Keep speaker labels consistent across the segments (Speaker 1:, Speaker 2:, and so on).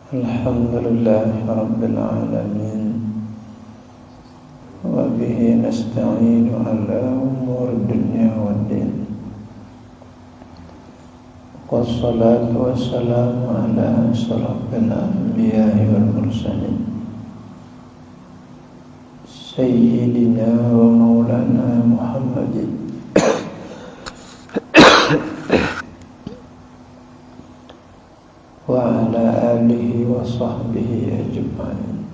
Speaker 1: Alhamdulillahi Rabbil Alamin, wa bihi nasta'inu ala umur dunya waddin. Wassalatu wassalamu ala asyrafil anbiya'i wal mursalin, Sayyidina wa maulana Muhammadin wa ala alihi wa sahbihi ajma'in.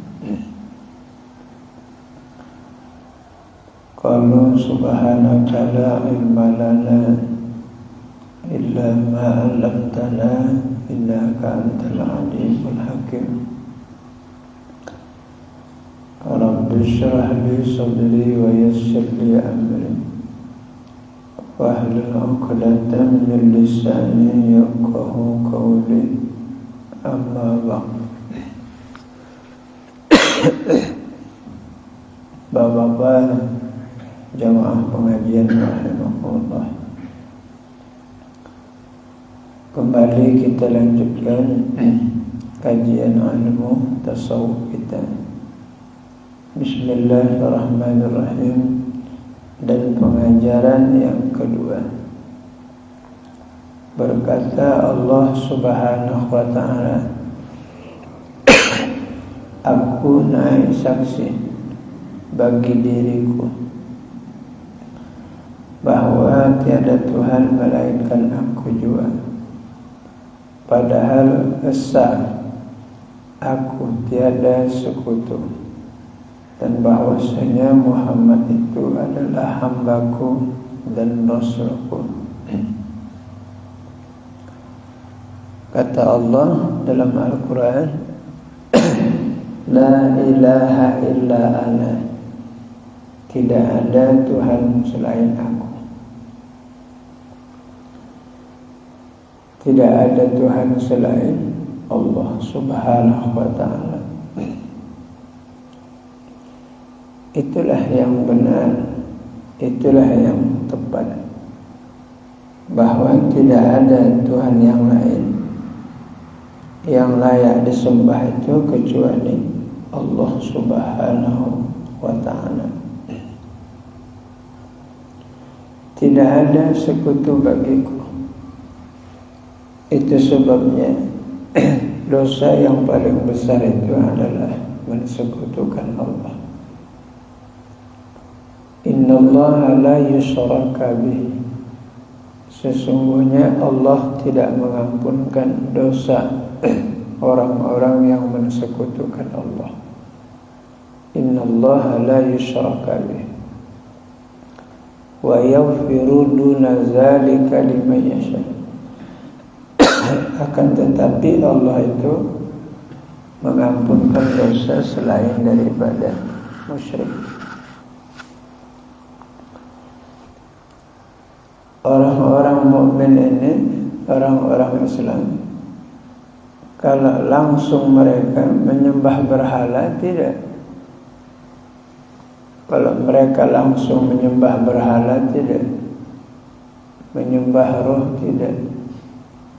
Speaker 1: Qala subhanaka la ilma lana illa ma 'allamtana innaka antal alimul hakim. Rabbi shrah li sadri wa yassir li amri wahlul 'uqdatam min lisani yafqahu qawli. Amma ba'd. Bapak-bapak jamaah pengajian rahimahullah, kembali kita lanjutkan kajian ilmu tasawuf kita. Bismillahirrahmanirrahim. Dan pengajaran yang kedua, berkata Allah Subhanahu wa ta'ala, aku naik saksi bagi diriku bahwa tiada Tuhan melainkan aku juga, padahal esa aku tiada sekutu, dan bahwasanya Muhammad itu adalah hambaku dan rasulku. Kata Allah dalam Al-Quran, La ilaha illa ana, tidak ada Tuhan selain aku. Tidak ada Tuhan selain Allah Subhanahu wa ta'ala. Itulah yang benar, itulah yang tepat, bahwa tidak ada Tuhan yang lain yang layak disembah itu kecuali Allah Subhanahu wa ta'ala. Tidak ada sekutu bagiku. Itu sebabnya dosa yang paling besar itu adalah mensekutukan Allah. Innallaha la yushraka bihi, sesungguhnya Allah tidak mengampunkan dosa orang-orang yang mensekutukan Allah. Innallaha la yushraka bihi wa yaghfiru duna zalika liman yasha. Akan tetapi Allah itu mengampunkan dosa selain daripada musyrik. Orang-orang mukmin ini, orang-orang Islam, kalau langsung mereka menyembah berhala, tidak. Kalau mereka langsung menyembah berhala, tidak. Menyembah roh, tidak.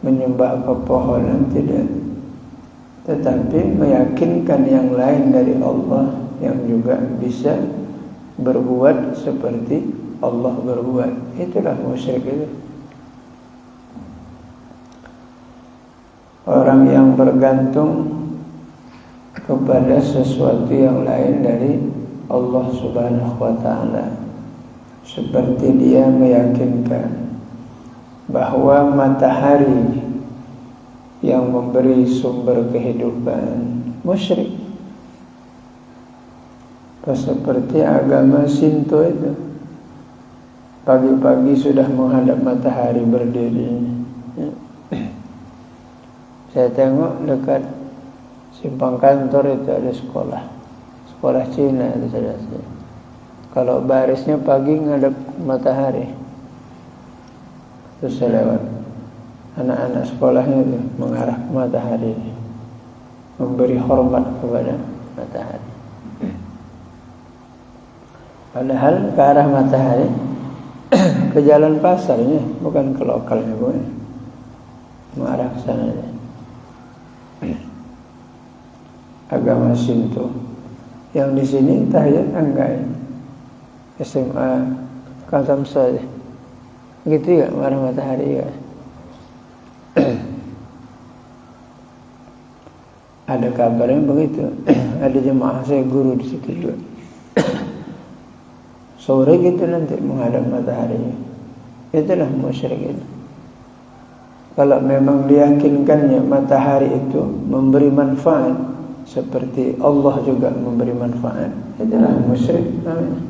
Speaker 1: Menyembah pepohonan, tidak. Tetapi meyakinkan yang lain dari Allah yang juga bisa berbuat seperti Allah berbuat. Itulah musyrik itu. Orang yang bergantung kepada sesuatu yang lain dari Allah Subhanahu wa ta'ala, seperti dia meyakinkan bahwa matahari yang memberi sumber kehidupan, musyrik. Seperti agama Shinto itu, pagi-pagi sudah menghadap matahari berdiri. Saya tengok dekat simpang kantor itu ada sekolah Cina itu saudara. Kalau barisnya pagi ngadap matahari, terus saya lewat, anak-anak sekolahnya itu mengarah ke matahari, memberi hormat kepada matahari. Padahal ke arah matahari ke jalan pasarnya, bukan ke lokalnya, bukan. mengarah ke sana. Agama Shinto. Yang di sini tahiyat enggak. SMA Katam saja. Gitu ya, marah matahari ya. Ada kabarnya begitu. Ada jemaah saya guru di situ juga. Sore gitu nanti menghadap matahari. Itulah musyrik itu. Kalau memang diyakinkannya matahari itu memberi manfaat seperti Allah juga memberi manfaat, itulah musyrik namanya.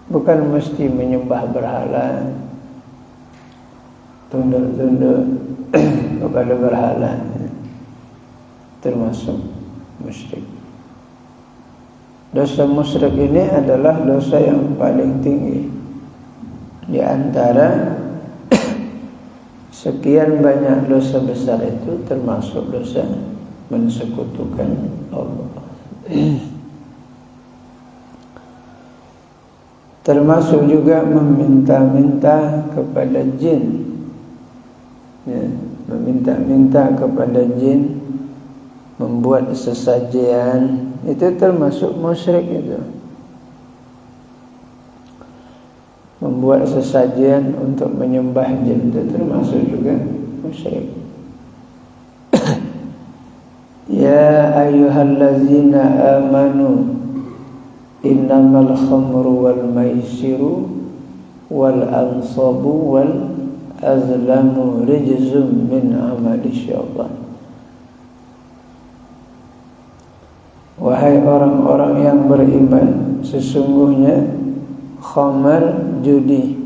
Speaker 1: Bukan mesti menyembah berhala, tunduk-tunduk kepada berhala, termasuk musyrik. Dosa musyrik ini adalah dosa yang paling tinggi di antara sekian banyak dosa besar itu, termasuk dosa mensekutukan Allah. Termasuk juga meminta-minta kepada jin, ya, meminta-minta kepada jin, membuat sesajian, itu termasuk musyrik itu. Membuat sesajian untuk menyembah jin itu termasuk juga musyrik. Ya ayyuhallazina amanu innamal khamru wal maisiru wal ansabu wal azlamu rijzum min amali syaitan. Wahai orang-orang yang beriman, sesungguhnya khamar, judi,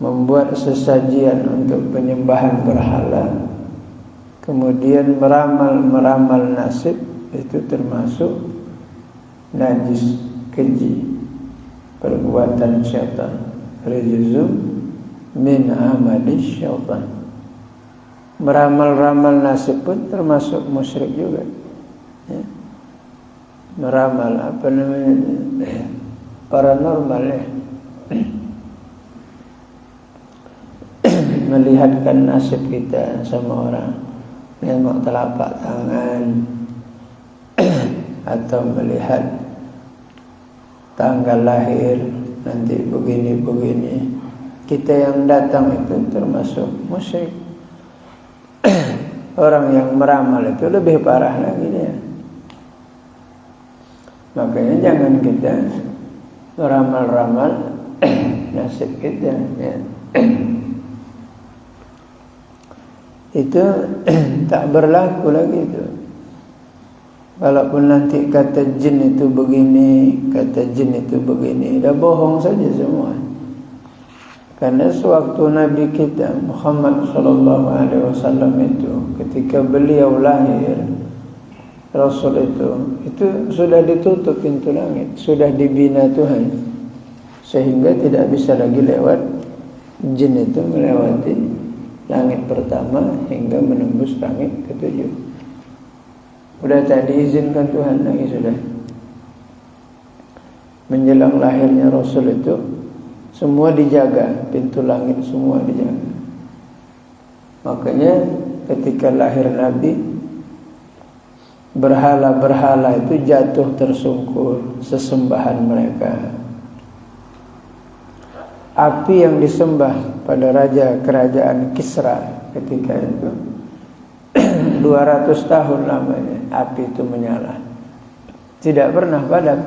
Speaker 1: membuat sesajian untuk penyembahan berhala, kemudian meramal nasib, itu termasuk najis, keji, perbuatan syaitan. Rijzum min amali syaitan. Meramal-ramal nasib pun termasuk musyrik juga, ya. Meramal apa namanya, paranormal, ya. Melihatkan nasib kita sama orang, nengok telapak tangan atau melihat tanggal lahir nanti begini-begini. Kita yang datang itu termasuk musyrik. Orang yang meramal itu lebih parah lagi dia. Makanya jangan kita meramal-ramal nasib kita, ya. Itu tak berlaku lagi itu. Walaupun nanti kata jin itu begini, kata jin itu begini, dah bohong saja semua. Karena sewaktu Nabi kita Muhammad sallallahu alaihi wasallam itu, ketika beliau lahir, Rasul itu sudah ditutup pintu langit, sudah dibina Tuhan, sehingga tidak bisa lagi lewat. Jin itu melewati langit pertama hingga menembus langit ketujuh. Sudah tak diizinkan Tuhan lagi sudah. Menjelang lahirnya Rasul itu semua dijaga, pintu langit semua dijaga. Makanya ketika lahir Nabi, berhala-berhala itu jatuh tersungkur sesembahan mereka. Api yang disembah pada raja kerajaan Kisra ketika itu 200 tahun lamanya api itu menyala, tidak pernah padam.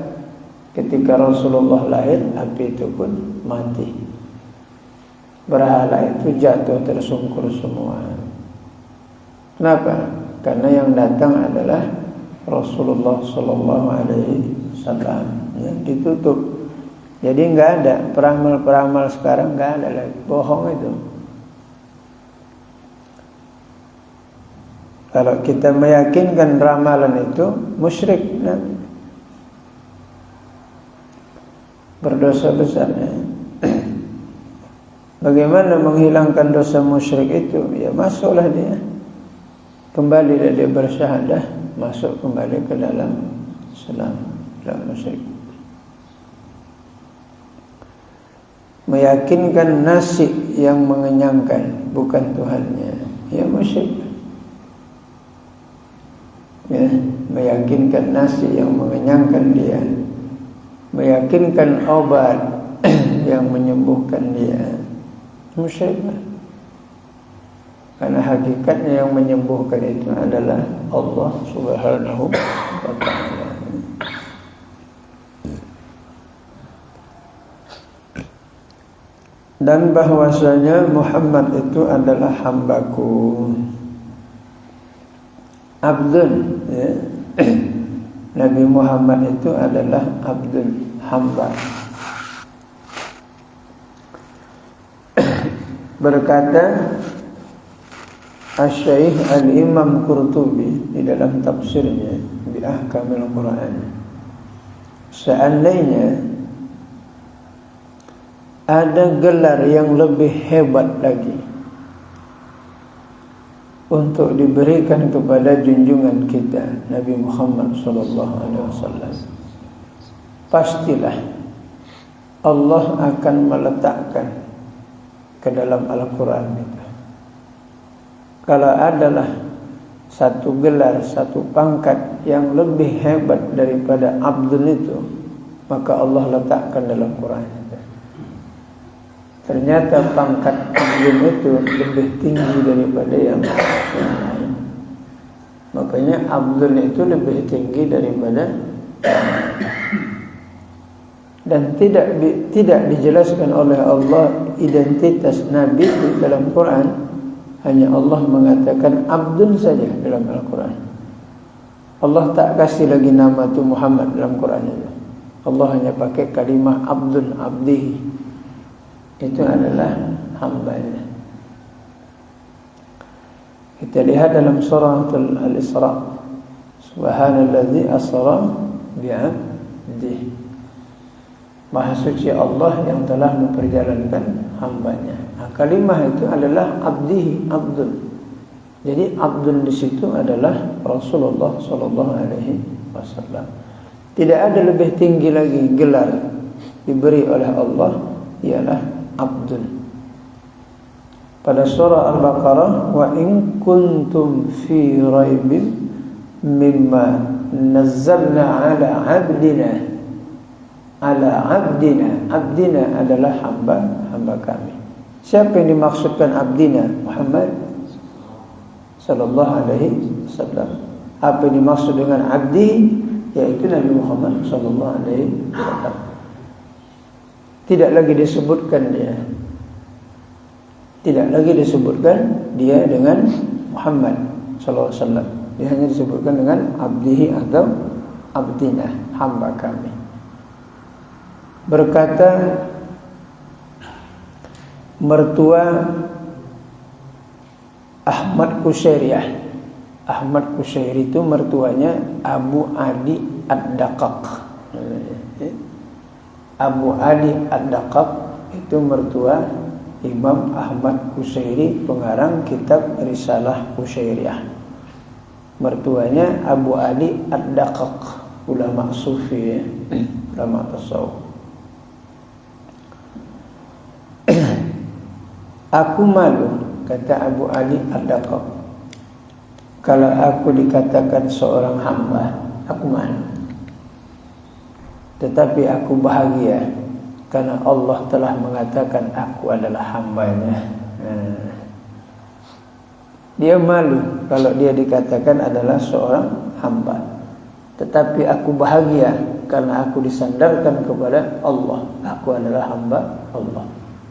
Speaker 1: Ketika Rasulullah lahir, api itu pun mati. Berhala itu jatuh tersungkur semua. Kenapa? Karena yang datang adalah Rasulullah sallallahu alaihi wasallam, ya, ditutup. Jadi enggak ada peramal-peramal sekarang, enggak ada lagi, bohong itu. Kalau kita meyakinkan ramalan itu musyrik, nah, berdosa besarnya. Bagaimana menghilangkan dosa musyrik itu? Ya masuklah dia, kembali dia bersyahadah, masuk kembali ke dalam Islam, dalam musyrik. meyakinkan nasi yang mengenyangkan bukan Tuhannya, ya musyrik. Ya, meyakinkan nasi yang mengenyangkan dia, meyakinkan obat yang menyembuhkan dia, musyrik. Karena hakikatnya yang menyembuhkan itu adalah Allah Subhanahu wa ta'ala. Dan bahwasanya Muhammad itu adalah hambaku, abdun, ya. Nabi Muhammad itu adalah abdun, hamba. Berkata Asy-Syaikh Al-Imam Qurtubi di dalam tafsirnya di Ahkamil Quran, seandainya ada gelar yang lebih hebat lagi untuk diberikan kepada junjungan kita Nabi Muhammad SAW, pastilah Allah akan meletakkan ke dalam Al-Quran itu. Kalau adalah satu gelar, satu pangkat yang lebih hebat daripada abdul itu, maka Allah letakkan dalam Quran itu. Ternyata pangkat abdul itu lebih tinggi daripada yang lain. Makanya abdul itu lebih tinggi daripada dan tidak dijelaskan oleh Allah identitas Nabi di dalam Quran. Hanya Allah mengatakan abdun saja dalam Al-Quran. Allah tak kasih lagi nama tu Muhammad dalam Quran itu. Allah hanya pakai kalimah abdun, abdihi. Itu adalah hambanya. Kita lihat dalam surah Al-Isra, Subhanalladzi asra bi'abdihi. Maha suci Allah yang telah memperjalankan hambanya. Nah, kalimah itu adalah abdihi, abdul. Jadi abdul di situ adalah Rasulullah sallallahu alaihi wasallam. Tidak ada lebih tinggi lagi gelar diberi oleh Allah, ialah abdul. Pada surah Al-Baqarah, wa in kuntum fi raibin mimma nazzalna ala abdina. Ala abdina, abdina adalah hamba kami. Siapa yang dimaksudkan abdina? Muhammad sallallahu alaihi wasallam. Apa yang dimaksud dengan abdi? Yaitu Nabi Muhammad sallallahu alaihi wasallam. Tidak lagi disebutkan dia. Tidak lagi disebutkan dia dengan Muhammad sallallahu alaihi wasallam. Dia hanya disebutkan dengan abdihi atau abdina, hamba kami. Berkata mertua Ahmad Qusairiyah. Ahmad Qusairi itu mertuanya Abu Ali Ad-Daqaq. Abu Ali Ad-Daqaq itu mertua Imam Ahmad Qusairi, pengarang kitab Risalah Qusairiyah. Mertuanya Abu Ali Ad-Daqaq, ulama sufi, ya. Ulama tasawuf. Aku malu, kata Abu Ali Ad-Daqaq, kalau aku dikatakan seorang hamba, aku malu. Tetapi aku bahagia karena Allah telah mengatakan aku adalah hambanya. Dia malu kalau dia dikatakan adalah seorang hamba. Tetapi aku bahagia karena aku disandarkan kepada Allah. Aku adalah hamba Allah.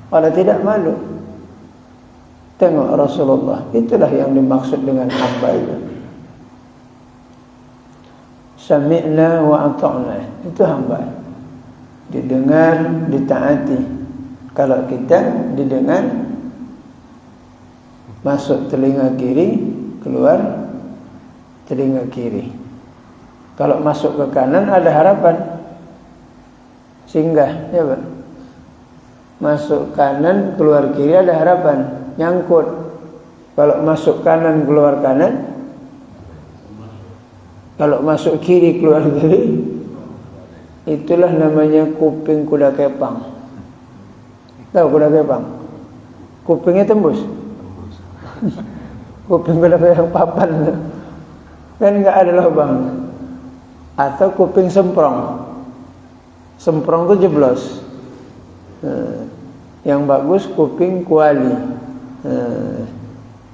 Speaker 1: Kalau tidak malu. Tengok Rasulullah, itulah yang dimaksud dengan hamba itu. Sami'na wa ata'na, itu hamba. Didengar, ditaati. Kalau kita didengar, masuk telinga kiri, keluar telinga kiri. Kalau masuk ke kanan ada harapan singgah, ya Pak. Masuk kanan, keluar kiri ada harapan nyangkut. Kalau masuk kanan, keluar kanan. Kalau masuk kiri, keluar kiri. Itulah namanya kuping kuda kepang. Tahu kuda kepang? Kupingnya tembus. Kuping kuda kepang papan kan nggak ada lubang. Atau kuping semprong. Semprong itu jeblos. Yang bagus kuping kuali.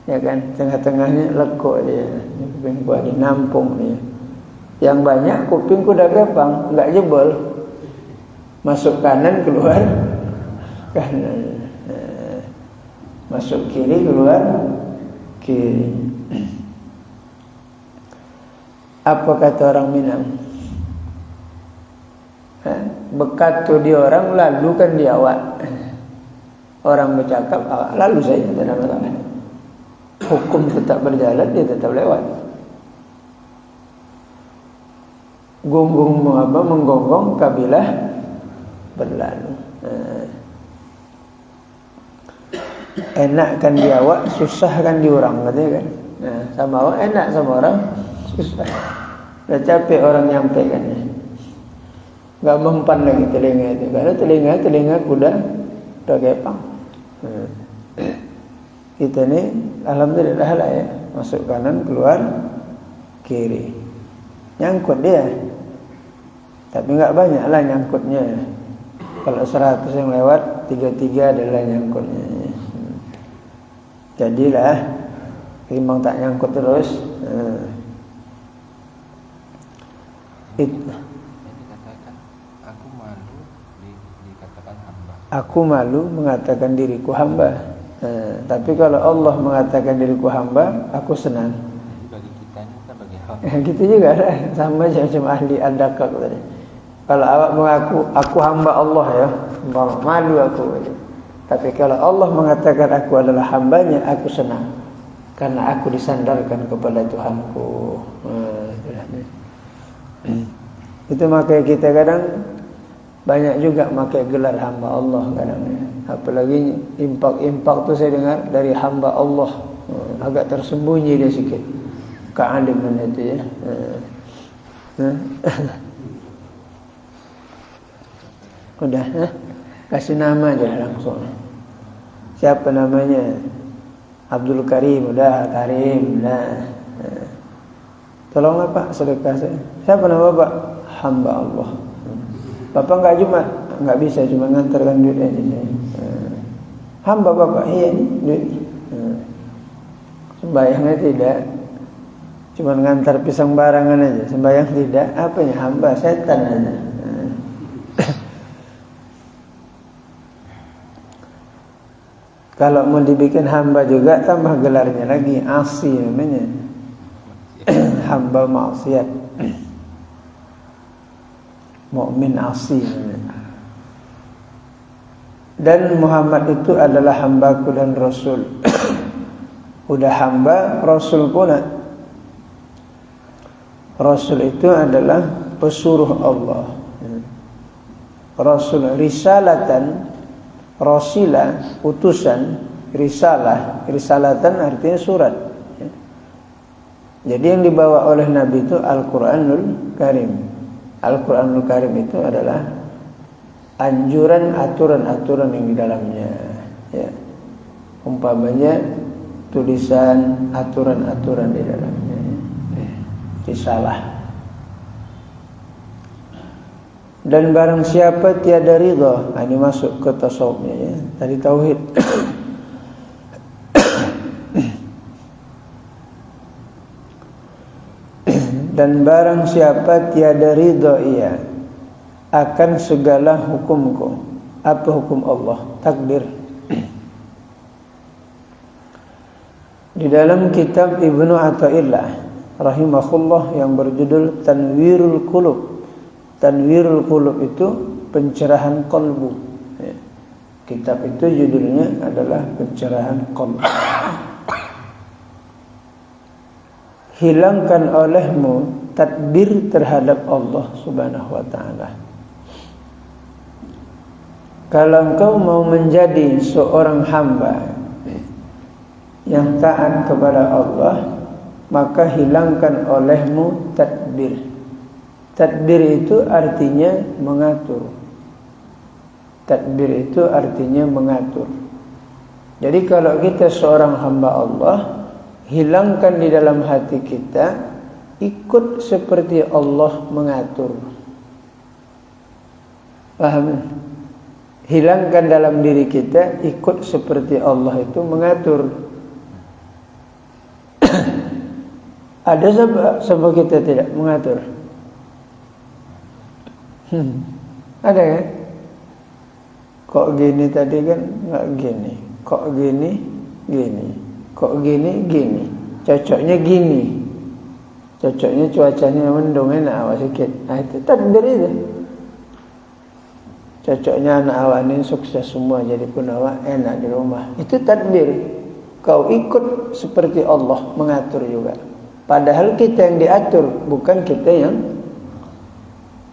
Speaker 1: Ya kan, tengah-tengahnya lekuk dia. Kuping kuali nampung dia. Yang banyak kuping kuda kepang nggak jebol. Masuk kanan keluar kanan. Masuk kiri keluar kiri. Apa kata orang Minang? Bekatu di orang lalu kan di awak. Orang bercakap awak lalu saja, tidak ada masalah. Hukum tetap berjalan, dia tetap lewat. Gunggung menggonggong kabilah berlalu. Enak kan di awak, susah kan di orang, katanya kan. Nah, sama awak enak, sama orang susah. Udah capek orang nyampaikannya. Gak mempan lagi telinga itu, karena telinga kuda kepang. Kita ni alhamdulillah lah ya, masuk kanan keluar kiri, nyangkut dia. Tapi nggak banyak lah nyangkutnya. Kalau 100 yang lewat, 33 adalah nyangkutnya. Jadilah timbang tak nyangkut terus. Aku malu mengatakan diriku hamba. Tapi kalau Allah mengatakan diriku hamba, aku senang.
Speaker 2: Bagi kita ini bagi hamba.
Speaker 1: Gitu juga lah, sama macam ahli ad-dakak tadi. Kalau awak mengaku aku hamba Allah ya, malu aku. Tapi kalau Allah mengatakan aku adalah hambanya, aku senang. Karena aku disandarkan kepada Tuhanku. Itu makanya kita kadang banyak juga pakai gelar hamba Allah kadang. Apalagi impak tu saya dengar dari hamba Allah. Agak tersembunyi dia sikit kealiman itu ya. Udah, kasih nama aja langsung. Siapa namanya? Abdul Karim, udah Karim, dah. Tolonglah Pak sedekah saya. Siapa nama Bapak? Hamba Allah. Bapak enggak enggak bisa cuma ngantarkan duit aja saya. Hamba Bapak, iya duit. Sembahyangnya tidak, cuma ngantar pisang barangan aja. Sembahyang tidak, apanya hamba setan aja. Kalau mau dibikin hamba juga tambah gelarnya lagi, asi namanya. Hamba maksiat. Mukmin asi namanya. Dan Muhammad itu adalah hambaku dan Rasul. Udah hamba, Rasul pula. Rasul itu adalah pesuruh Allah. Rasul risalatan, Rasila, utusan, risalah, risalatan artinya surat. Jadi yang dibawa oleh Nabi itu Al-Quranul Karim. Al-Quranul Karim itu adalah anjuran, aturan-aturan yang di dalamnya. Ya. Umpamanya tulisan, aturan-aturan di dalamnya. Risalah. Dan barang siapa tiada ridha, ini masuk ke tasawufnya ya. Tadi tauhid. Dan barang siapa tiada ridha ia akan segala hukumku. Apa hukum Allah? Takdir. Di dalam kitab Ibnu Athaillah rahimahullah yang berjudul Tanwirul Qulub. Tanwirul Qulub itu pencerahan qalbu. Kitab itu judulnya adalah pencerahan qalbu. Hilangkan olehmu tadbir terhadap Allah Subhanahu wa taala. Kalau engkau mau menjadi seorang hamba yang taat kepada Allah, maka hilangkan olehmu tadbir. Tadbir itu artinya mengatur. Tadbir itu artinya mengatur. Jadi kalau kita seorang hamba Allah, hilangkan di dalam hati kita, ikut seperti Allah mengatur. Paham? Hilangkan dalam diri kita, ikut seperti Allah itu mengatur. Ada sebab kita tidak mengatur? Ada kan? Kok gini tadi kan nggak gini, kok gini gini, kok gini gini, cocoknya gini, cocoknya cuacanya mendung enak awak sikit. Itu tadbir itu. Cocoknya anak awak ini sukses semua, jadi pun awak enak di rumah. Itu tadbir. Kau ikut seperti Allah mengatur juga. Padahal kita yang diatur, bukan kita yang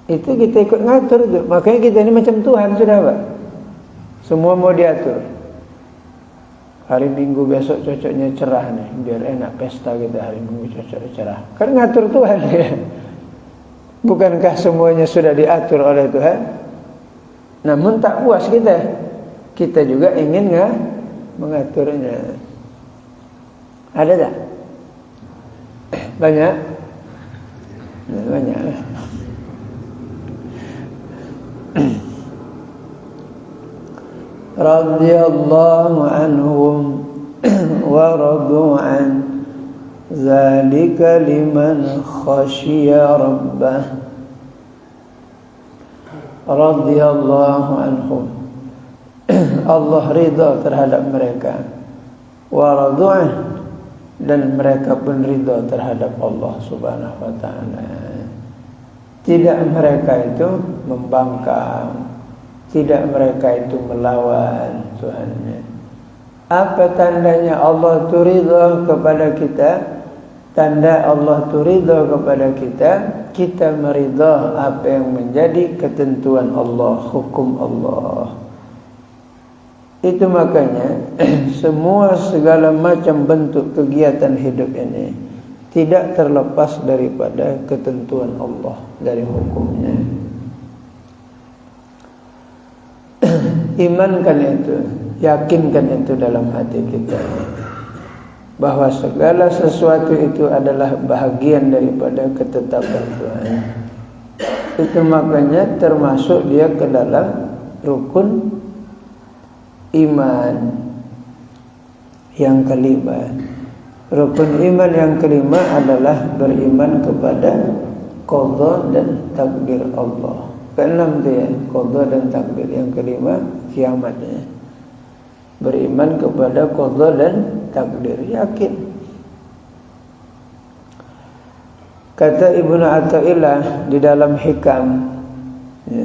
Speaker 1: itu kita ikut ngatur itu. Makanya kita ini macam Tuhan sudah, Pak. Semua mau diatur. Hari Minggu besok cocoknya cerah nih, biar enak pesta kita hari Minggu cocok cerah. Kan ngatur Tuhan ya. Bukankah semuanya sudah diatur oleh Tuhan? Namun tak puas kita juga ingin mengaturnya. Ada tak? Banyak? Banyak lah. Radhiyallahu anhum wa radu an zalika liman khashiya rabbah. Radhiyallahu anhum, Allah ridha terhadap mereka. Wa radu an, dan mereka pun ridha terhadap Allah Subhanahu wa taala. Tidak mereka itu membangkang, tidak mereka itu melawan Tuhannya. Apa tandanya Allah itu ridha kepada kita? Tanda Allah itu ridha kepada kita, kita meridha apa yang menjadi ketentuan Allah, hukum Allah. Itu makanya semua segala macam bentuk kegiatan hidup ini tidak terlepas daripada ketentuan Allah, dari hukumnya. Imankan itu, yakinkan itu dalam hati kita, bahwa segala sesuatu itu adalah bahagian daripada ketetapan Tuhan. Itu makanya termasuk dia ke dalam rukun iman yang kelima. Rukun iman yang kelima adalah beriman kepada qada dan takdir Allah. Keenam dia qada dan takdir. Yang kelima kiamatnya. Beriman kepada qada dan takdir, yakin. Kata Ibnu Athaillah di dalam Hikam, ya,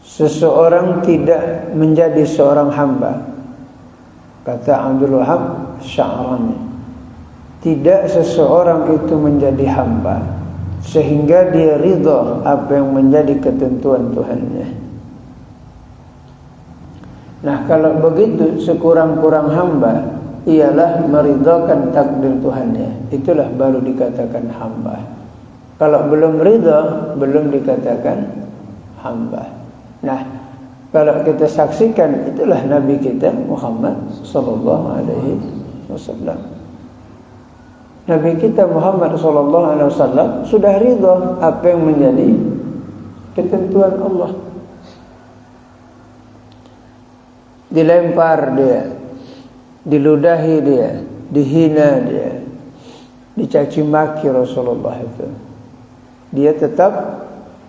Speaker 1: seseorang tidak menjadi seorang hamba. Kata Abdul Wahab Sya'rani, tidak seseorang itu menjadi hamba sehingga dia ridha apa yang menjadi ketentuan Tuhannya. Nah, kalau begitu sekurang-kurang hamba ialah meridhakan takdir Tuhannya. Itulah baru dikatakan hamba. Kalau belum ridha, belum dikatakan hamba. Nah, kalau kita saksikan, itulah Nabi kita Muhammad sallallahu alaihi wasallam. Nabi kita Muhammad sallallahu alaihi wasallam sudah ridha apa yang menjadi ketentuan Allah. Dilempar dia, diludahi dia, dihina dia, dicaci maki Rasulullah itu, dia tetap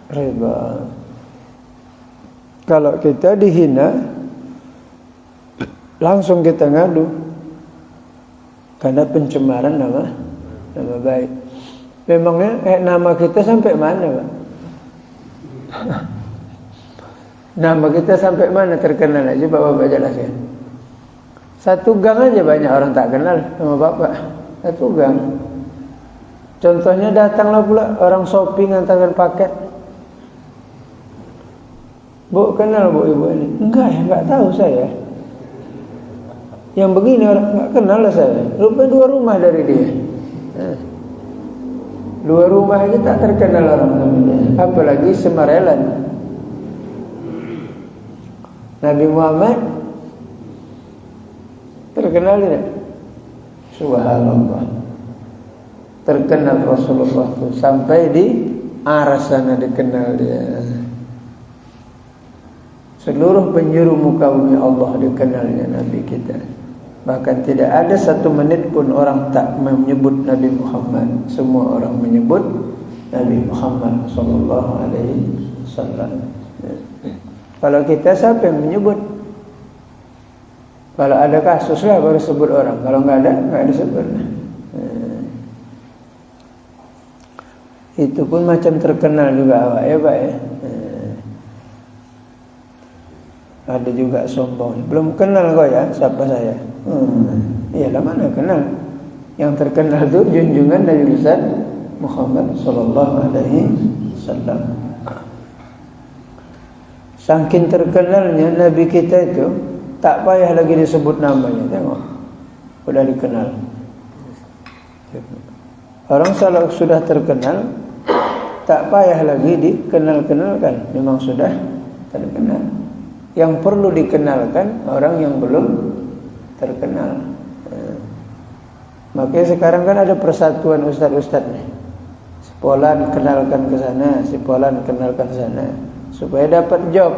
Speaker 1: ridha. Kalau kita dihina, langsung kita ngadu karena pencemaran nama baik. Memangnya nama kita sampai mana, Pak? Nama kita sampai mana terkenal aja, Bapak jelaskan. Satu gang aja banyak orang tak kenal sama Bapak. Satu gang. Contohnya datanglah pula orang shopping antarkan paket. Bu, kenal bu ibu ini? Enggak ya, enggak tahu saya. Yang begini orang enggak kenal lah saya. Rupanya 2 rumah dari dia. 2 rumah aja tak terkenal orang namanya. Apalagi Semarelan. Nabi Muhammad terkenal tidak? Subhanallah. Terkenal Rasulullah itu sampai di aras sana dikenal dia. Seluruh penjuru muka bumi Allah dikenalnya Nabi kita. Bahkan tidak ada satu menit pun orang tak menyebut Nabi Muhammad. Semua orang menyebut Nabi Muhammad sallallahu alaihi wasallam. Kalau kita siapa yang menyebut? Kalau ada kasus lah baru sebut orang. Kalau enggak ada sebut. Itu pun macam terkenal juga awak ya Pak ya. Ada juga sombong. Belum kenal kau ya siapa saya. Iyalah mana kenal. Yang terkenal itu junjungan dari Ustaz Muhammad sallallahu alaihi wasallam. Saking terkenalnya Nabi kita itu tak payah lagi disebut namanya. Tengok. Sudah dikenal. Orang kalau sudah terkenal tak payah lagi dikenal-kenalkan. Memang sudah terkenal. Yang perlu dikenalkan orang yang belum terkenal. Makanya sekarang kan ada persatuan ustaz-ustaz nih. Si Polan kenalkan ke sana, si Polan kenalkan ke sana supaya dapat job.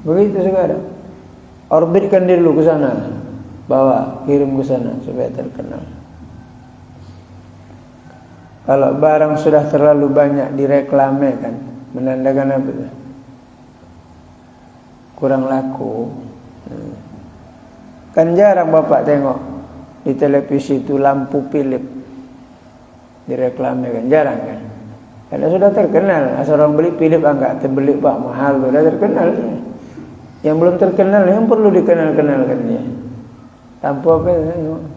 Speaker 1: Begitu sekarang. Orbitkan dulu ke sana. Bawa, kirim ke sana supaya terkenal. Kalau barang sudah terlalu banyak direklame kan, menandakan apa itu? Kurang laku. Kan jarang Bapak tengok di televisi itu lampu Philips direklame kan, jarang kan. Karena sudah terkenal. Asal orang beli Philips enggak terbeli Pak, mahal, sudah terkenal. Yang belum terkenal yang perlu dikenal-kenalkan dia. Lampu apa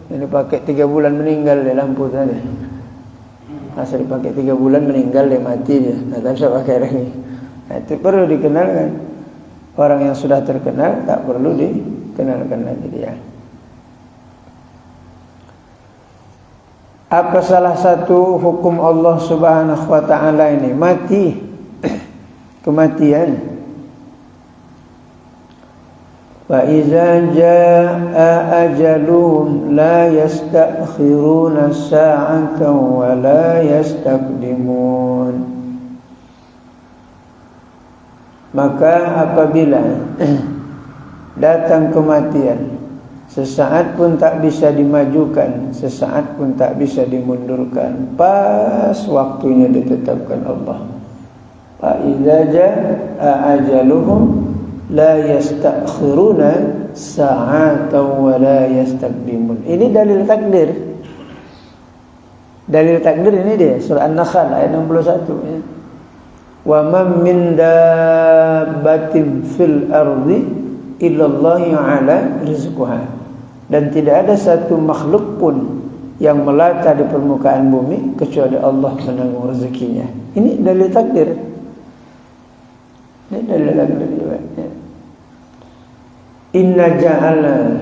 Speaker 1: ini pakai 3 bulan meninggal dia lampu tadi. Asal dipakai 3 bulan meninggal dia mati dia. Tak bisa pakai lagi. Nah, itu perlu dikenalkan. Orang yang sudah terkenal tak perlu dikenalkan lagi dia. Apa salah satu hukum Allah Subhanahu wa taala ini? Mati. Kematian. Wa idza jaa ajaluhum la yastakhiruna sa'atan wa la yastaqdimun. Maka apabila datang kematian, sesaat pun tak bisa dimajukan, sesaat pun tak bisa dimundurkan. Pas waktunya ditetapkan Allah. Fa idza jaa ajaluhum la yastakhiruna sa'atan wa la yastaqdimun. Ini dalil takdir. Dalil takdir ini dia surah An-Nahl ayat 61 ya. Wa man min dabbatin fil ardi illallahi ala rizquha. Dan tidak ada satu makhluk pun yang melata di permukaan bumi kecuali Allah menanggung rezekinya. Ini dalil takdir. Ini dalil takdir juga. Inna ja'ala,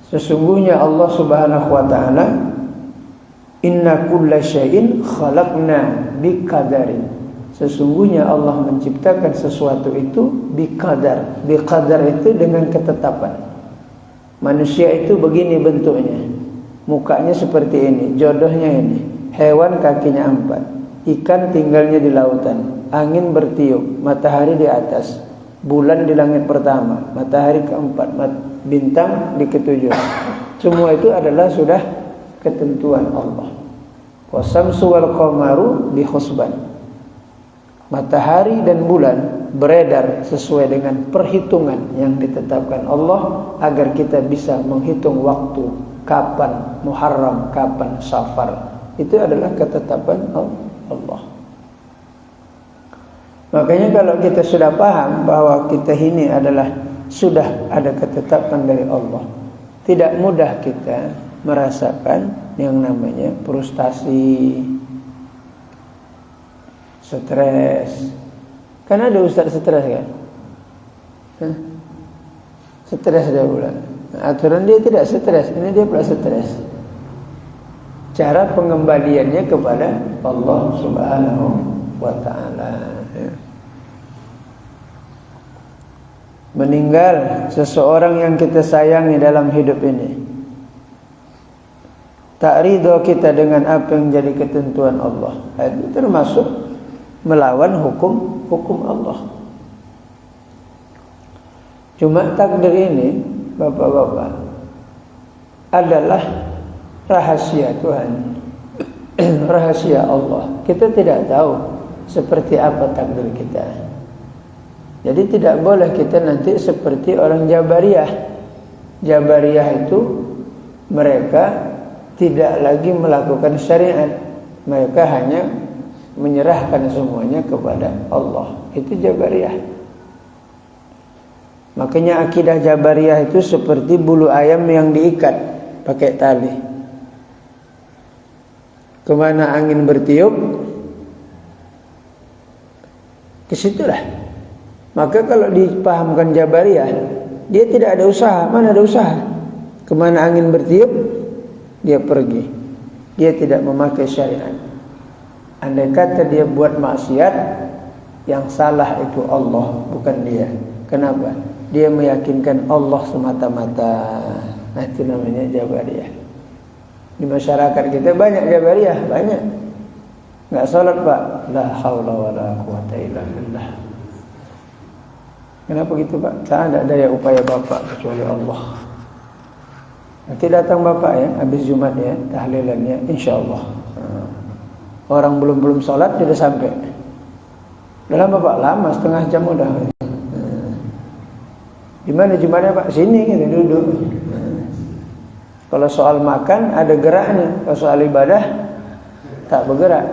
Speaker 1: sesungguhnya Allah Subhanahu wa taala, inna kulla syai'in khalaqna biqadarin. Sesungguhnya Allah menciptakan sesuatu itu biqadar. Biqadar itu dengan ketetapan. Manusia itu begini bentuknya. Mukanya seperti ini, jodohnya ini. Hewan kakinya 4. Ikan tinggalnya di lautan. Angin bertiup, matahari di atas. Bulan di langit pertama, matahari keempat, bintang di ketujuh. Semua itu adalah sudah ketentuan Allah. Wasamsu wal qamaru bihusban. Matahari dan bulan beredar sesuai dengan perhitungan yang ditetapkan Allah agar kita bisa menghitung waktu kapan Muharram, kapan Safar. Itu adalah ketetapan Allah. Makanya kalau kita sudah paham bahwa kita ini adalah sudah ada ketetapan dari Allah, tidak mudah kita merasakan yang namanya frustasi, stres. Kan ada ustaz stres kan? Stres dia pula. Aturan dia tidak stres, ini dia pula stres. Cara pengembaliannya kepada Allah Subhanahu wa taala. meninggal seseorang yang kita sayangi dalam hidup ini, tak ridho kita dengan apa yang jadi ketentuan Allah, itu termasuk melawan hukum Allah. Cuma takdir ini, bapak-bapak, adalah rahasia Tuhan, rahasia Allah. Kita tidak tahu seperti apa takdir kita. Jadi tidak boleh kita nanti seperti orang Jabariyah. Jabariyah itu mereka tidak lagi melakukan syariat, mereka hanya menyerahkan semuanya kepada Allah. Itu Jabariyah. Makanya akidah Jabariyah itu seperti bulu ayam yang diikat pakai tali. Kemana angin bertiup, ke situlah. Maka kalau dipahamkan Jabariyah, dia tidak ada usaha. Mana ada usaha? Kemana angin bertiup, dia pergi. Dia tidak memakai syariat. Andai kata dia buat maksiat, yang salah itu Allah, bukan dia. Kenapa? Dia meyakinkan Allah semata-mata. Nah, itu namanya Jabariyah. Di masyarakat kita banyak Jabariyah, banyak. Enggak salat, Pak. La haula wala quwata illa billah. Kenapa gitu, Pak? Tak ada daya upaya Bapak kecuali Allah. Nanti datang Bapak ya, habis Jumat ya, tahlilannya insyaallah. Orang belum salat sudah sampai. Dalam Bapak lama, setengah jam udah. Di mana Jumatnya, Pak? Sini kita duduk. Kalau soal makan ada geraknya, kalau soal ibadah tak bergerak.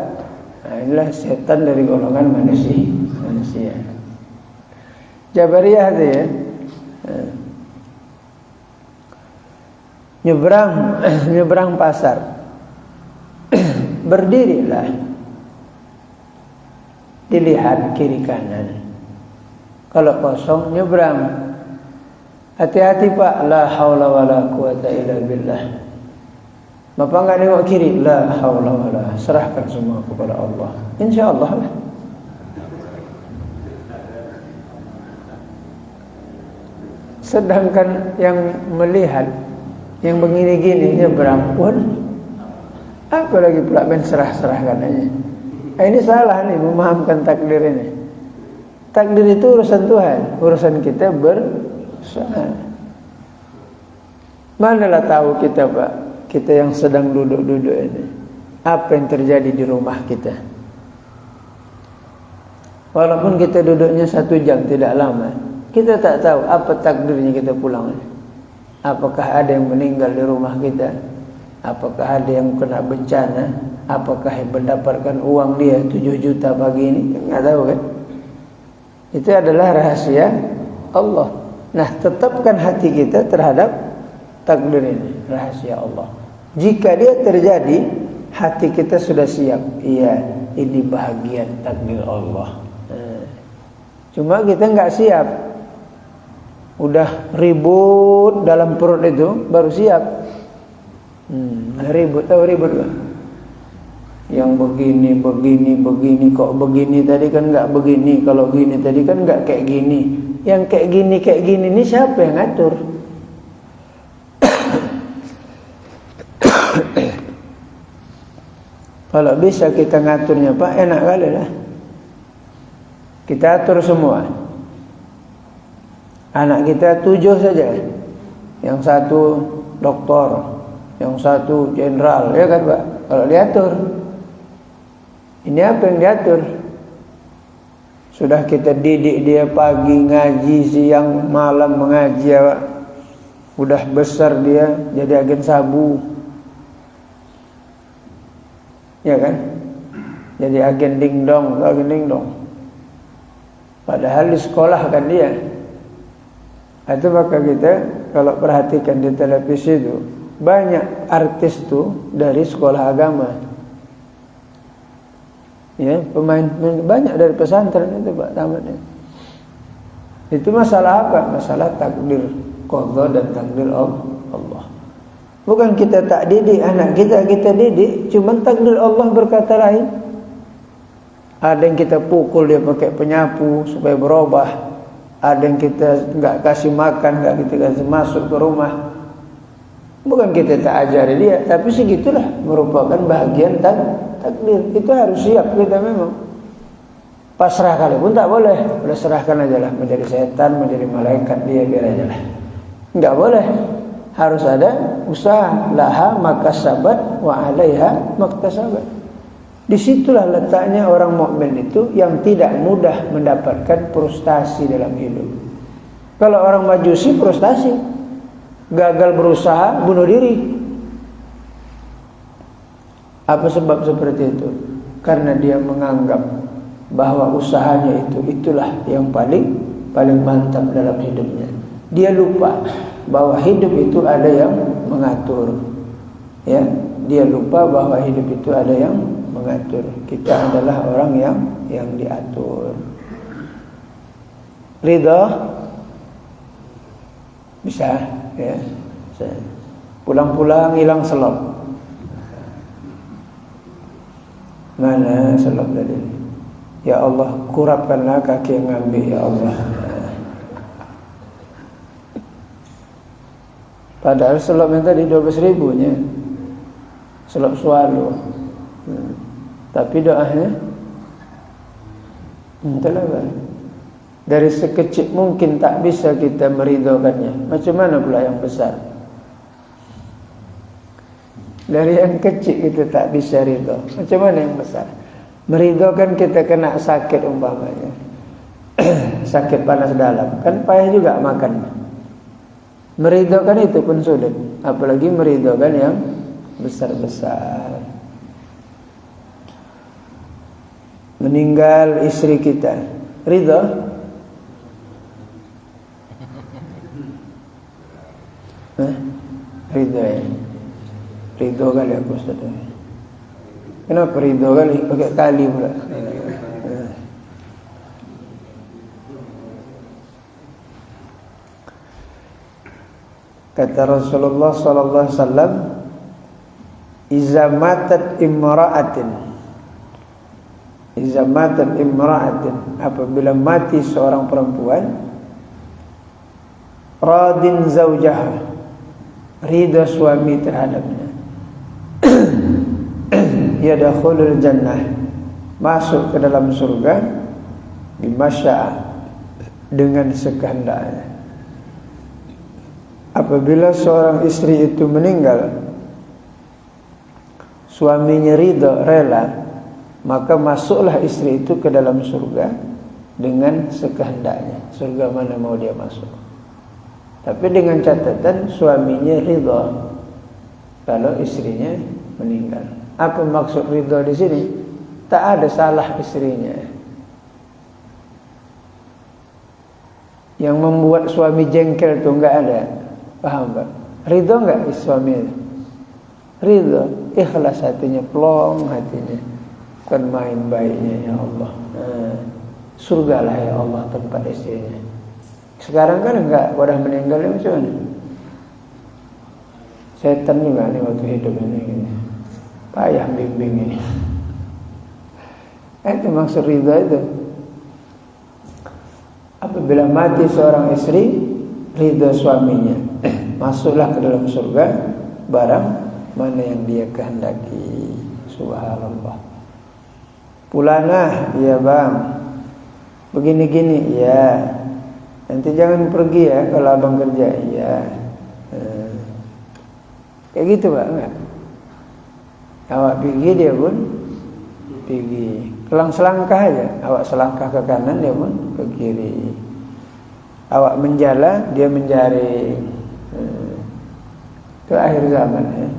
Speaker 1: Nah, inilah setan dari golongan manusia. Jabariyah itu ya. Nyebrang pasar. Berdirilah. Dilihat kiri kanan. Kalau kosong nyebrang. Hati-hati, Pak. La haula wala quwata illa billah. Bapak enggak nengok kiri. La haula wala. Serahkan semua kepada Allah. Insyaallah lah. Sedangkan yang melihat, yang begini-gini nyebrang pun, apalagi pula main serah-serahkan aja. Ini salah nih memahamkan takdir ini. Takdir itu urusan Tuhan, urusan kita berusaha. Manalah tahu kita, Pak, kita yang sedang duduk-duduk ini, apa yang terjadi di rumah kita. Walaupun kita duduknya 1 jam, tidak lama, kita tak tahu apa takdirnya kita pulang. Apakah ada yang meninggal di rumah kita? Apakah ada yang kena bencana? Apakah yang mendapatkan uang dia 7 juta pagi ini? Enggak tahu kan? Itu adalah rahasia Allah. Nah, tetapkan hati kita terhadap takdir ini, rahasia Allah. Jika dia terjadi, hati kita sudah siap. Iya, ini bahagian takdir Allah. Cuma kita enggak siap. Udah ribut dalam perut itu baru siap. Ribut, tahu ribut kan? Yang begini kok begini tadi kan enggak begini, kalau gini tadi kan enggak kayak gini. Yang kayak gini ini siapa yang ngatur? Kalau bisa kita ngaturnya, Pak, enak kali lah. Kita atur semua. Anak kita 7 saja. Yang 1 doktor, yang 1 jenderal, ya kan, Pak? Kalau diatur. Ini apa yang diatur? Sudah kita didik dia pagi ngaji, siang malam mengaji, Pak. Udah besar dia jadi agen sabu. Ya kan? Jadi agen dingdong. Padahal di sekolah kan dia. Itu maka kita kalau perhatikan di televisi itu banyak artis tuh dari sekolah agama. Ya, pemain banyak dari pesantren itu, Pak, tamatnya. Itu masalah apa? Masalah takdir qadha dan takdir Allah. Bukan kita tak didik anak kita didik, cuma takdir Allah berkata lain. Ada yang kita pukul dia pakai penyapu supaya berubah. ada yang kita nggak kasih makan, nggak kita kasih masuk ke rumah, bukan kita tak ajari dia, tapi segitulah merupakan bahagian takdir. Itu harus siap kita memang. Pasrah kali pun tak boleh. Udah serahkan aja lah, menjadi setan, menjadi malaikat, dia biar aja lah. Nggak boleh. Harus ada usaha. Laha makasabat wa alaiha maktasabat. Disitulah letaknya orang mukmin itu yang tidak mudah mendapatkan frustasi dalam hidup. Kalau orang majusi frustasi, gagal berusaha, bunuh diri. Apa sebab seperti itu? Karena dia menganggap bahwa usahanya itulah yang paling mantap dalam hidupnya. Dia lupa bahwa hidup itu ada yang mengatur. Ya, dia lupa bahwa hidup itu ada yang mengatur. Kita adalah orang yang diatur. Ridha bisa, ya. Pulang-pulang hilang selop. Mana selop tadi? Ya Allah, kurapkanlah kaki yang ngambil, ya Allah. Padahal selop yang tadi 12.000 nya, selop swallow. Tapi doanya entahlah bang. Dari sekecil mungkin tak bisa kita meridhokannya. Macam mana pula yang besar? Dari yang kecil kita tak bisa ridho. Macam mana yang besar? Meridhokan kita kena sakit umpamanya. Sakit panas dalam, kan payah juga makan. Meridhokan itu pun sulit, apalagi meridhokan yang besar-besar. Meninggal istri kita, ridho? Ridho ya. Ridho kali aku Ustaz. Kenapa ridho kali? Pakai kali pula. Kata Rasulullah sallallahu alaihi wasallam, "Iza matat imra'atin, apabila mati seorang perempuan, radin zaujaha, ridha suami terhadapnya, yadkhulul jannah, masuk ke dalam surga, bimasya'a, dengan sekehendaknya." Apabila seorang istri itu meninggal, suaminya ridha, rela, maka masuklah istri itu ke dalam surga dengan sekehendaknya. Surga mana mau dia masuk. Tapi dengan catatan suaminya ridha kalau istrinya meninggal. Apa maksud ridha di sini? Tak ada salah istrinya. Yang membuat suami jengkel itu enggak ada. Paham tak? Ridho enggak suami itu? Ridho, ikhlas hatinya, plong hatinya. Bukan main baiknya, ya Allah. Surgalah ya Allah tempat istrinya. Sekarang kan enggak, pada meninggal macam mana? Setan juga nih waktu hidup ini. Payah bimbing ini. Itu maksud ridho itu. Apabila mati seorang istri, ridho suaminya, masuklah ke dalam surga barang mana yang dia kehendaki. Subhanallah. Pulanglah, iya bang, begini-gini, ya. Nanti jangan pergi ya kalau abang kerja, ya. Kayak gitu pak, enggak? Awak pergi dia pun pergi. Kelang selangkah aja, awak selangkah ke kanan dia pun ke kiri. Awak menjala, dia menjaring. Ke akhir zaman ya.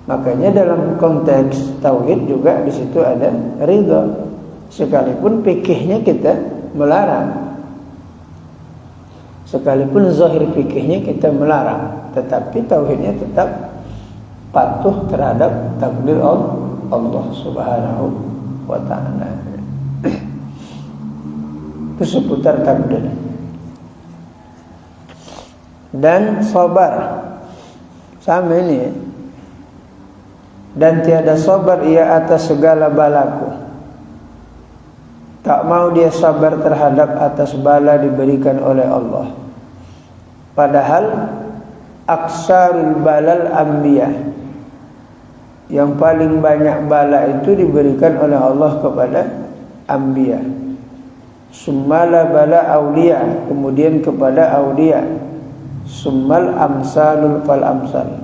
Speaker 1: Makanya dalam konteks tauhid juga di situ ada ridha. Sekalipun fikihnya kita melarang, sekalipun zahir fikihnya kita melarang, tetapi tauhidnya tetap patuh terhadap takdir Allah Subhanahu wa ta'ala. Itu seputar takdir. Dan sabar sama ini. Dan tiada sabar ia atas segala balaku, Tak mau dia sabar terhadap atas bala diberikan oleh Allah. Padahal aksarul balal anbiya, yang paling banyak bala itu diberikan oleh Allah kepada anbiya. Summala bala auliya, kemudian kepada auliya. Summal amsalul fal amsal,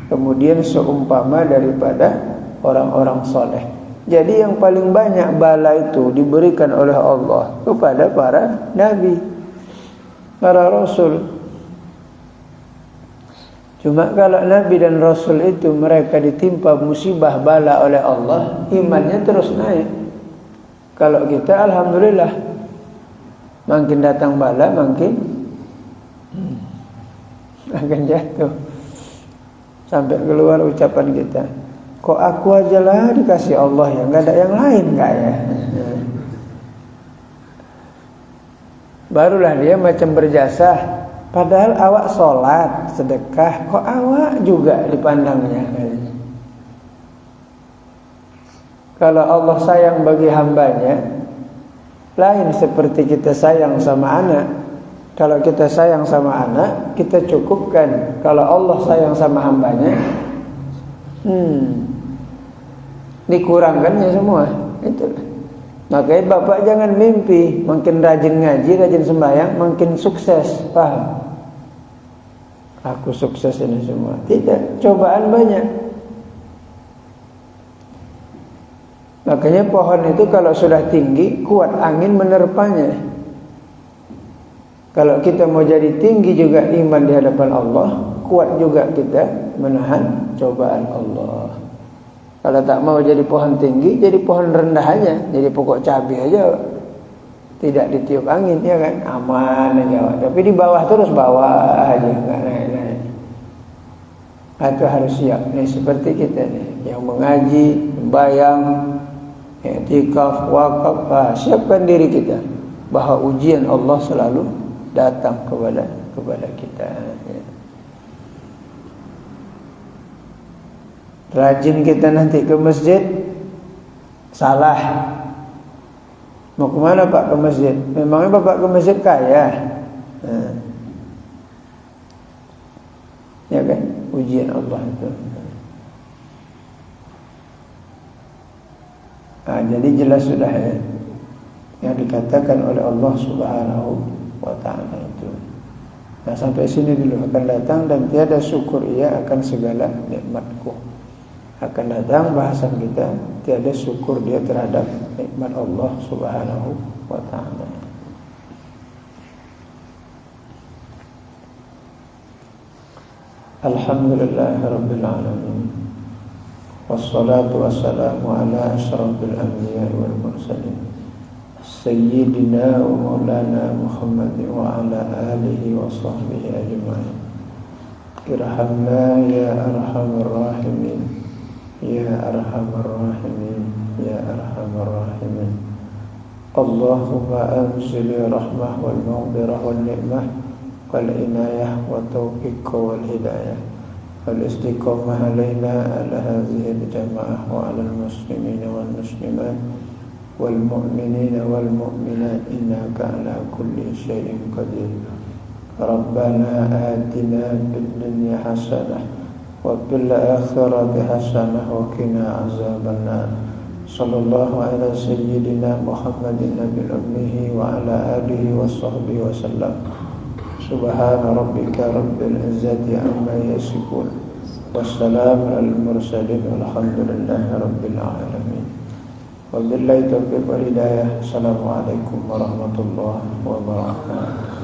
Speaker 1: kemudian seumpama daripada orang-orang soleh. Jadi yang paling banyak bala itu diberikan oleh Allah kepada para nabi, para rasul. Cuma kalau nabi dan rasul itu mereka ditimpa musibah bala oleh Allah, imannya terus naik. Kalau kita alhamdulillah, makin datang bala makin akan jatuh. Sampai keluar ucapan kita, kok aku aja lah dikasih Allah ya, nggak ada yang lain nggak ya? Barulah dia macam berjasa. Padahal awak sholat, sedekah, kok awak juga dipandangnya? Kalau Allah sayang bagi hambanya, lain seperti kita sayang sama anak. Kalau kita sayang sama anak, kita cukupkan. Kalau Allah sayang sama hambanya, dikurangkannya semua. Itu. Makanya bapak jangan mimpi makin rajin ngaji, rajin sembahyang, makin sukses. Paham? Aku sukses ini semua. Tidak, cobaan banyak. Makanya pohon itu kalau sudah tinggi, kuat angin menerpanya. Kalau kita mau jadi tinggi juga iman di hadapan Allah, kuat juga kita menahan cobaan Allah. Kalau tak mau jadi pohon tinggi, jadi pohon rendah aja, jadi pokok cabai aja, tidak ditiup angin, ya kan? Aman aja. Tapi di bawah terus, bawah aja, nggak naik-naik. Itu harus siap. Nih seperti kita nih, yang mengaji, membayang, i'tikaf, wakaf, siapkan diri kita bahwa ujian Allah selalu datang kepada kita. Ya. Rajin kita nanti ke masjid, salah. Mau kemana Pak ke masjid? Memangnya Bapak ke masjid kaya? Ya kan? Ujian Allah itu. Jadi jelas sudah ya, yang dikatakan oleh Allah Subhanahu wa ta'ala itu. Nah sampai sini dulu, akan datang dan tiada syukur ia akan segala nikmatku. Akan datang bahasan kita, tiada syukur dia terhadap nikmat Allah Subhanahu wa ta'ala. Alhamdulillahirabbil alamin. Wassalatu wassalamu ala asyrafil anbiya'i wal mursalin. Sayyidina wa maulana Muhammad wa ala alihi wa sahbihi ajma'in. Irhamna ya arhamar rahimin, ya arhamar rahimin, ya arhamar rahimin. Allahumma anzil rahmah wal maghfirah wal ni'mah wal inayah wa taufiq wal hidayah wal istiqamah alaina ala hadhihi al-jama'ah wa ala al-muslimina wal muslimat wal mu'minina wal mu'minat innaka ala kulli syai'in qadir. Rabbana atina fid dunya hasanah wa fil akhirati hasanah wa qina azabannar. Sallallahu ala sayyidina Muhammadin nabiyil ummi wa ala alihi wa sahbihi wa sallam. Subhana rabbika rabbil izzati amma yasifun. Wassalamu alal mursalin walhamdulillahi rabbil alamin. Wabillahi taufiq wal hidayah. Assalamualaikum warahmatullahi wabarakatuh.